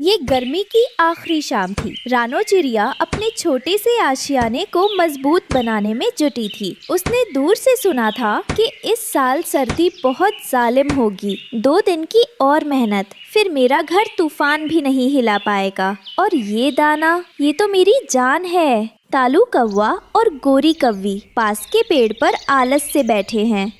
ये गर्मी की आखिरी शाम थी। रानो चिड़िया अपने छोटे से आशियाने को मजबूत बनाने में जुटी थी। उसने दूर से सुना था कि इस साल सर्दी बहुत जालिम होगी। 2 दिन की और मेहनत, फिर मेरा घर तूफान भी नहीं हिला पाएगा। और ये दाना, ये तो मेरी जान है। तालू कौवा और गोरी कव्वी पास के पेड़ पर आलस से बैठे हैं।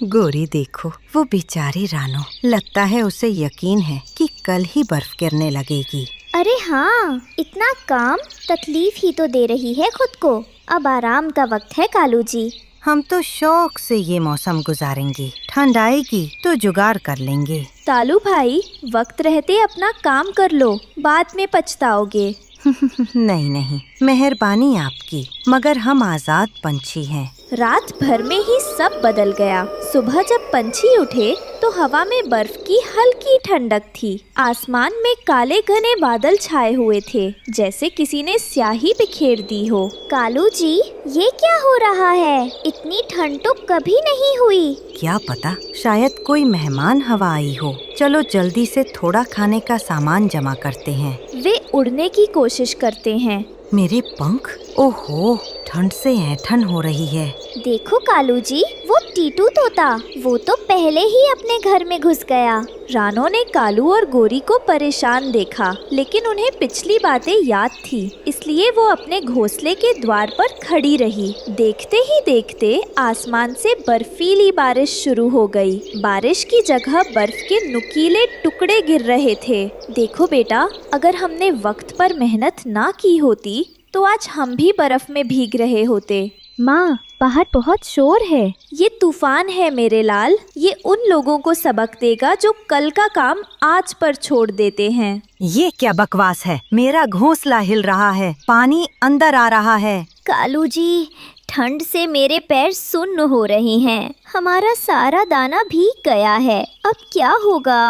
गोरी देखो, वो बेचारी रानो, लगता है उसे यकीन है कि कल ही बर्फ गिरने लगेगी। अरे हाँ, इतना काम, तकलीफ ही तो दे रही है खुद को। अब आराम का वक्त है कालू जी। हम तो शौक से ये मौसम गुजारेंगे, ठंड आएगी तो जुगाड़ कर लेंगे। तालू भाई, वक्त रहते अपना काम कर लो, बाद में पछताओगे। नहीं नहीं, मेहरबानी आपकी, मगर हम आजाद पंछी हैं। रात भर में ही सब बदल गया। सुबह जब पंछी उठे तो हवा में बर्फ की हल्की ठंडक थी। आसमान में काले घने बादल छाए हुए थे, जैसे किसी ने स्याही बिखेर दी हो। कालू जी, ये क्या हो रहा है? इतनी ठंड तो कभी नहीं हुई। क्या पता, शायद कोई मेहमान हवा आई हो। चलो जल्दी से थोड़ा खाने का सामान जमा करते हैं। वे उड़ने की कोशिश करते हैं। मेरे पंख, ओहो, ठंड से ऐंठन हो रही है। देखो कालू जी, वो टीटू तोता, वो तो पहले ही अपने घर में घुस गया। रानो ने कालू और गोरी को परेशान देखा, लेकिन उन्हें पिछली बातें याद थी, इसलिए वो अपने घोंसले के द्वार पर खड़ी रही। देखते ही देखते आसमान से बर्फीली बारिश शुरू हो गई। बारिश की जगह बर्फ के नुकीले टुकड़े गिर रहे थे। देखो बेटा, अगर हमने वक्त पर मेहनत ना की होती तो आज हम भी बर्फ में भीग रहे होते। माँ, बाहर बहुत शोर है। ये तूफान है मेरे लाल। ये उन लोगों को सबक देगा जो कल का काम आज पर छोड़ देते हैं। ये क्या बकवास है? मेरा घोंसला हिल रहा है, पानी अंदर आ रहा है। कालू जी, ठंड से मेरे पैर सुन्न हो रहे हैं। हमारा सारा दाना भीग गया है। अब क्या होगा?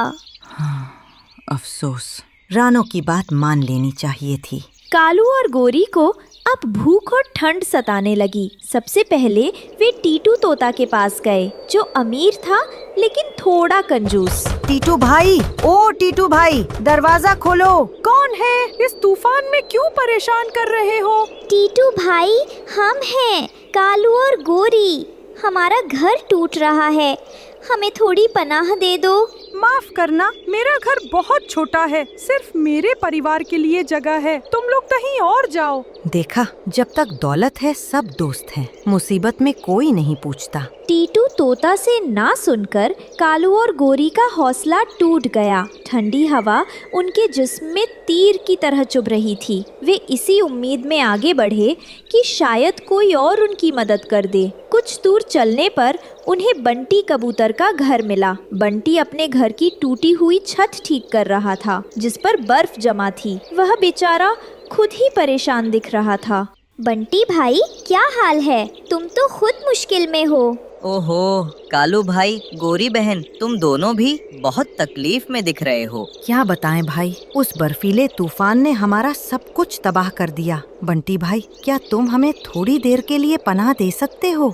अफसोस, रानो की बात मान लेनी चाहिए थी। कालू और गोरी को अब भूख और ठंड सताने लगी। सबसे पहले वे टीटू तोता के पास गए, जो अमीर था लेकिन थोड़ा कंजूस। टीटू भाई, ओ टीटू भाई, दरवाजा खोलो। कौन है? इस तूफान में क्यों परेशान कर रहे हो? टीटू भाई, हम हैं कालू और गोरी। हमारा घर टूट रहा है, हमें थोड़ी पनाह दे दो। माफ करना, मेरा घर बहुत छोटा है, सिर्फ मेरे परिवार के लिए जगह है। तुम लोग कहीं और जाओ। देखा, जब तक दौलत है सब दोस्त हैं, मुसीबत में कोई नहीं पूछता। टीटू तोता से ना सुनकर कालू और गोरी का हौसला टूट गया। ठंडी हवा उनके जिस्म में तीर की तरह चुभ रही थी। वे इसी उम्मीद में आगे बढ़े कि शायद कोई और उनकी मदद कर दे। कुछ दूर चलने पर उन्हें बंटी कबूतर का घर मिला। बंटी अपने घर की टूटी हुई छत ठीक कर रहा था, जिस पर बर्फ जमा थी। वह बेचारा खुद ही परेशान दिख रहा था। बंटी भाई, क्या हाल है? तुम तो खुद मुश्किल में हो। ओहो, कालू भाई, गोरी बहन, तुम दोनों भी बहुत तकलीफ में दिख रहे हो। क्या बताएं भाई, उस बर्फीले तूफान ने हमारा सब कुछ तबाह कर दिया। बंटी भाई, क्या तुम हमें थोड़ी देर के लिए पनाह दे सकते हो?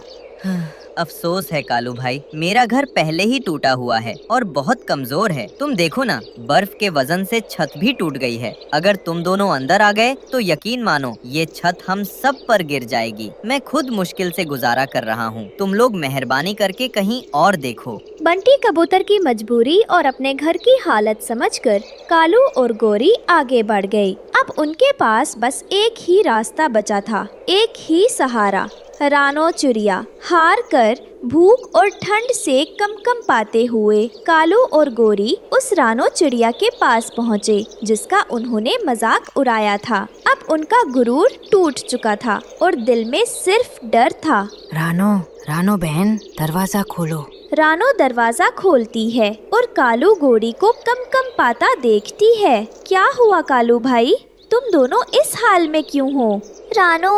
अफसोस है कालू भाई, मेरा घर पहले ही टूटा हुआ है और बहुत कमजोर है। तुम देखो ना, बर्फ के वजन से छत भी टूट गई है। अगर तुम दोनों अंदर आ गए तो यकीन मानो ये छत हम सब पर गिर जाएगी। मैं खुद मुश्किल से गुजारा कर रहा हूँ। तुम लोग मेहरबानी करके कहीं और देखो। बंटी कबूतर की मजबूरी और अपने घर की हालत समझकर कालू और गोरी आगे बढ़ गए। अब उनके पास बस एक ही रास्ता बचा था, एक ही सहारा, रानो चिड़िया। हार कर भूख और ठंड से कम पाते हुए कालू और गोरी उस रानो चिड़िया के पास पहुँचे, जिसका उन्होंने मजाक उड़ाया था। अब उनका गुरूर टूट चुका था और दिल में सिर्फ डर था। रानो बहन, दरवाजा खोलो। रानो दरवाजा खोलती है और कालू गोरी को कम पाता देखती है। क्या हुआ कालू भाई, तुम दोनों इस हाल में क्यों हो? रानो,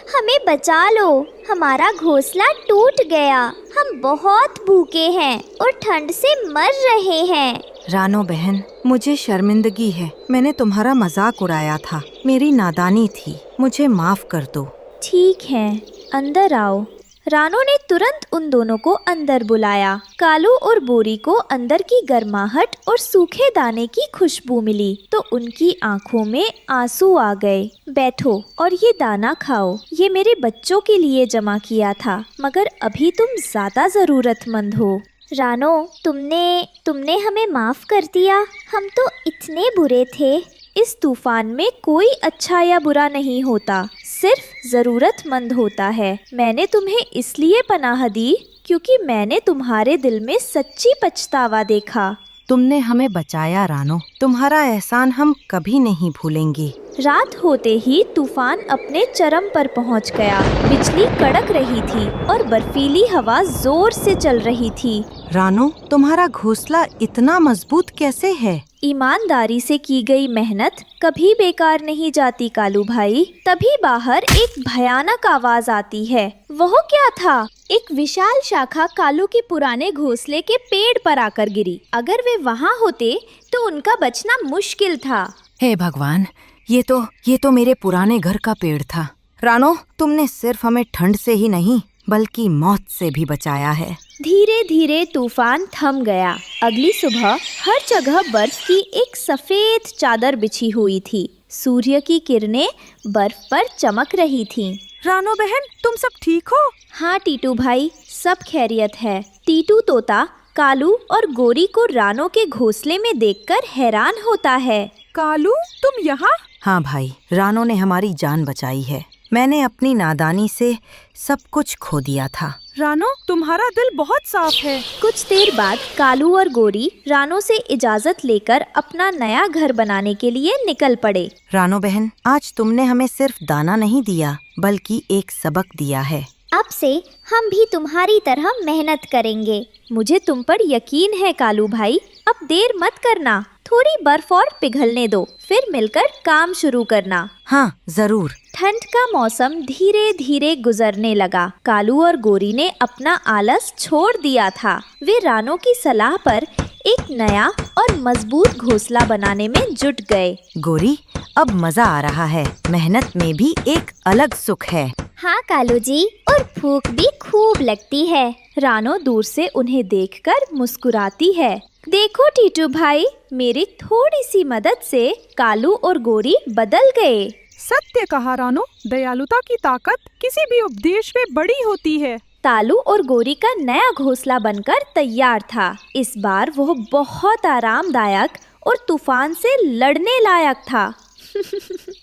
हमें बचा लो, हमारा घोंसला टूट गया। हम बहुत भूखे हैं और ठंड से मर रहे हैं। रानो बहन, मुझे शर्मिंदगी है, मैंने तुम्हारा मजाक उड़ाया था। मेरी नादानी थी, मुझे माफ कर दो। ठीक है, अंदर आओ। रानो ने तुरंत उन दोनों को अंदर बुलाया। कालू और बोरी को अंदर की गर्माहट और सूखे दाने की खुशबू मिली तो उनकी आंखों में आंसू आ गए। बैठो और ये दाना खाओ, ये मेरे बच्चों के लिए जमा किया था, मगर अभी तुम ज्यादा जरूरतमंद हो। रानो, तुमने हमें माफ कर दिया। हम तो इतने बुरे थे। इस तूफान में कोई अच्छा या बुरा नहीं होता, सिर्फ जरूरतमंद होता है। मैंने तुम्हें इसलिए पनाह दी क्योंकि मैंने तुम्हारे दिल में सच्ची पछतावा देखा। तुमने हमें बचाया रानो, तुम्हारा एहसान हम कभी नहीं भूलेंगे। रात होते ही तूफान अपने चरम पर पहुंच गया। बिजली कड़क रही थी और बर्फीली हवा जोर से चल रही थी। रानो, तुम्हारा घोंसला इतना मजबूत कैसे है? ईमानदारी से की गई मेहनत कभी बेकार नहीं जाती कालू भाई। तभी बाहर एक भयानक आवाज आती है। वह क्या था? एक विशाल शाखा कालू के पुराने घोंसले के पेड़ पर आकर गिरी। अगर वे वहाँ होते तो उनका बचना मुश्किल था। हे भगवान, ये तो मेरे पुराने घर का पेड़ था। रानो, तुमने सिर्फ हमें ठंड से ही नहीं बल्कि मौत से भी बचाया है। धीरे धीरे तूफान थम गया। अगली सुबह हर जगह बर्फ की एक सफेद चादर बिछी हुई थी। सूर्य की किरणें बर्फ पर चमक रही थीं। रानो बहन, तुम सब ठीक हो? हाँ टीटू भाई, सब खैरियत है। टीटू तोता कालू और गोरी को रानो के घोंसले में देखकर हैरान होता है। कालू, तुम यहाँ? हाँ भाई, रानो ने हमारी जान बचाई है। मैंने अपनी नादानी से सब कुछ खो दिया था। रानो, तुम्हारा दिल बहुत साफ है। कुछ देर बाद कालू और गोरी रानो से इजाजत लेकर अपना नया घर बनाने के लिए निकल पड़े। रानो बहन, आज तुमने हमें सिर्फ दाना नहीं दिया बल्कि एक सबक दिया है। अब से हम भी तुम्हारी तरह मेहनत करेंगे। मुझे तुम पर यकीन है कालू भाई। अब देर मत करना, थोड़ी बर्फ और पिघलने दो, फिर मिलकर काम शुरू करना। हाँ जरूर। ठंड का मौसम धीरे धीरे गुजरने लगा। कालू और गोरी ने अपना आलस छोड़ दिया था। वे रानो की सलाह पर एक नया और मजबूत घोंसला बनाने में जुट गए। गोरी, अब मजा आ रहा है। मेहनत में भी एक अलग सुख है। हाँ कालू जी, और भूख भी खूब लगती है। रानो दूर से उन्हें देखकर मुस्कुराती है। देखो टीटू भाई, मेरी थोड़ी सी मदद से कालू और गोरी बदल गए। सत्य कहा रानो, दयालुता की ताकत किसी भी उपदेश में बड़ी होती है। तालू और गोरी का नया घोंसला बनकर तैयार था। इस बार वह बहुत आरामदायक और तूफान से लड़ने लायक था।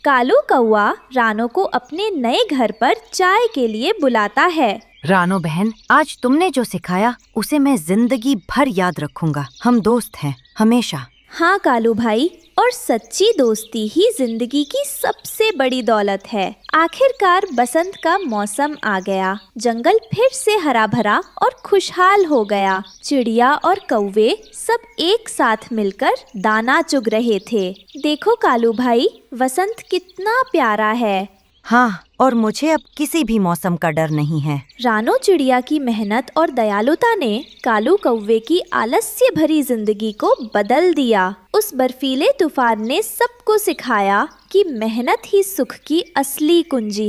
कालू कौआ रानो को अपने नए घर पर चाय के लिए बुलाता है। रानो बहन, आज तुमने जो सिखाया उसे मैं जिंदगी भर याद रखूंगा। हम दोस्त हैं हमेशा। हाँ कालू भाई, और सच्ची दोस्ती ही जिंदगी की सबसे बड़ी दौलत है। आखिरकार बसंत का मौसम आ गया। जंगल फिर से हरा भरा और खुशहाल हो गया। चिड़िया और कौवे सब एक साथ मिलकर दाना चुग रहे थे। देखो कालू भाई, वसंत कितना प्यारा है। हाँ, और मुझे अब किसी भी मौसम का डर नहीं है। रानो चिड़िया की मेहनत और दयालुता ने कालू कौवे की आलस्य भरी जिंदगी को बदल दिया। उस बर्फीले तूफान ने सबको सिखाया कि मेहनत ही सुख की असली कुंजी